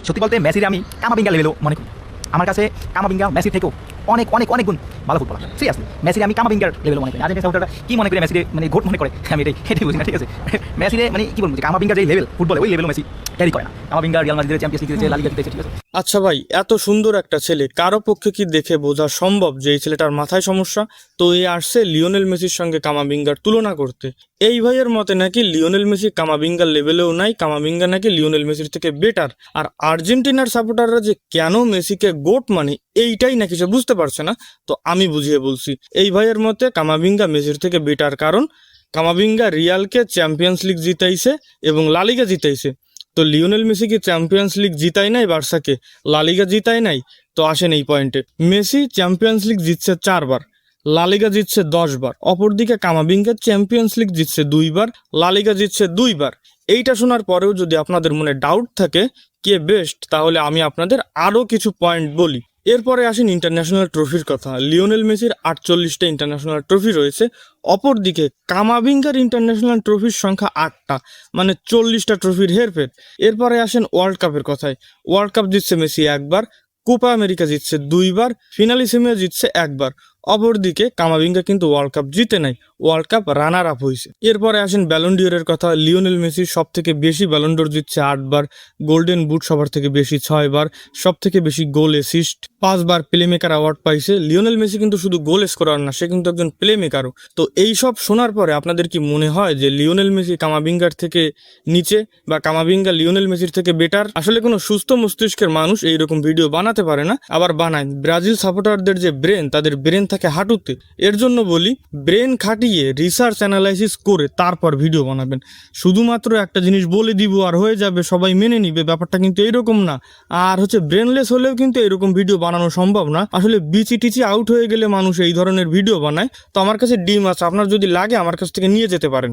সত্যি বলতে মেসির আমি কামাবিঙ্গা লেভেলও মনে করি। আমার কাছে কামাবিঙ্গা মেসির থেকেও অনেক অনেক অনেক গুণ ভালো ফুটবলার। সিরিয়াসলি মেসির আমি কামাবিঙ্গার লেভেলও মনে করি। আর্জেন্টিনা সাপোর্টাররা কি মনে করে মেসিরে মানে গোট মনে করে, আমি এটাই বুঝি না। ঠিক আছে, মেসিরে মানে কি বলবো, কামাবিঙ্গার যে লেভেল ফুটবলে ওই লেভেলও মেসি ক্যারি করে না। কামাবিঙ্গা রিয়াল মাদ্রিদের চ্যাম্পিয়ন্স লিগ জিতেছে, লা লিগা জিতেছে। ঠিক আছে, আচ্ছা ভাই, এত সুন্দর একটা ছেলে কারো পক্ষে কি দেখে বোঝা সম্ভব যে এই ছেলেটার মাথায় সমস্যা? তো এই আসছে লিওনেল মেসির সঙ্গে কামাবিঙ্গার তুলনা করতে। এই ভাইয়ের মতে নাকি লিওনেল মেসি কামাবিঙ্গার লেভেলেও নাই, কামাবিঙ্গা নাকি লিওনেল মেসির থেকে বেটার। আর আর্জেন্টিনার সাপোর্টাররা যে কেন মেসিকে গোট মানে এইটাই নাকি সে বুঝতে পারছে না। তো আমি বুঝিয়ে বলছি। এই ভাইয়ের মতে কামাবিঙ্গা মেসির থেকে বেটার, কারণ কামাবিঙ্গা রিয়ালকে চ্যাম্পিয়ন্স লিগ জিতাইছে এবং লা লিগা জিতাইছে। তো লিওনেল মেসি কি চ্যাম্পিয়ন্স লিগ জিতাই নাই বার্সাকে, লা লিগা জিতাই নাই? তো আসেন এই পয়েন্টে, মেসি চ্যাম্পিয়ন্স লিগ জিতছে 4 বার, লা লিগা জিতছে 10 বার। অপরদিকে কামাবিঙ্গা চ্যাম্পিয়ন্স লিগ জিতছে 2 বার, লা লিগা জিতছে 2 বার। এইটা শোনার পরেও যদি আপনাদের মনে ডাউট থাকে কে বেস্ট, তাহলে আমি আপনাদের আরও কিছু পয়েন্ট বলি। এরপরে আসেন ইন্টারন্যাশনাল ট্রফির কথা। লিওনেল মেসির 48টা ইন্টারন্যাশনাল ট্রফি রয়েছে, অপরদিকে কামাবিঙ্গার ইন্টারন্যাশনাল ট্রফির সংখ্যা 8টা, মানে 40টা ট্রফির হেরফের। এরপরে আসেন ওয়ার্ল্ড কাপের কথায়। ওয়ার্ল্ড কাপ জিতছে মেসি 1 বার, কোপা আমেরিকা জিতছে 2 বার, ফিনালিসিমিয়া জিতছে 1 বার। অপরদিকে কামাবিঙ্গা কিন্তু ওয়ার্ল্ড কাপ জিতে নাই, ওয়ার্ল্ড কাপ রানার আপ হয়েছে। এরপরে আসেন ব্যালন ডিওরের কথা। লিওনেল মেসি সব থেকে বেশি ব্যালন ডোর জিতছে 8 বার, গোল্ডেন বুট সবার থেকে বেশি 6 বার, সব থেকে বেশি গোল অ্যাসিস্ট 5 বার, প্লে মেকার অ্যাওয়ার্ড পাইছে। লিওনেল মেসি কিন্তু শুধু গোল স্কোরার না, সে কিন্তু একজন প্লে মেকারও। তো এই সব শোনার পরে আপনাদের কি মনে হয় যে লিওনেল মেসি কামাবিঙ্গার থেকে নিচে বা কামাবিঙ্গা লিওনেল মেসির থেকে বেটার? আসলে কোনো সুস্থ মস্তিষ্কের মানুষ এইরকম ভিডিও বানাতে পারে না, আবার বানায়। ব্রাজিল সাপোর্টারদের যে ব্রেন, তাদের ব্রেন থাকে হাঁটুতে। এর জন্য বলি, ব্রেন খাটিয়ে রিসার্চ অ্যানালাইসিস করে তারপর ভিডিও বানাবেন। শুধুমাত্র একটা জিনিস বলে দিব আর হয়ে যাবে, সবাই মেনে নিবে, ব্যাপারটা কিন্তু এরকম না। আর ব্রেনলেস হলেও কিন্তু এরকম ভিডিও বানানো সম্ভব না। আসলে বিচি টিচি আউট হয়ে গেলে মানুষ এই ধরনের ভিডিও বানায়। তো আমার কাছে ডিম আছে, আপনার যদি লাগে আমার কাছ থেকে নিয়ে যেতে পারেন।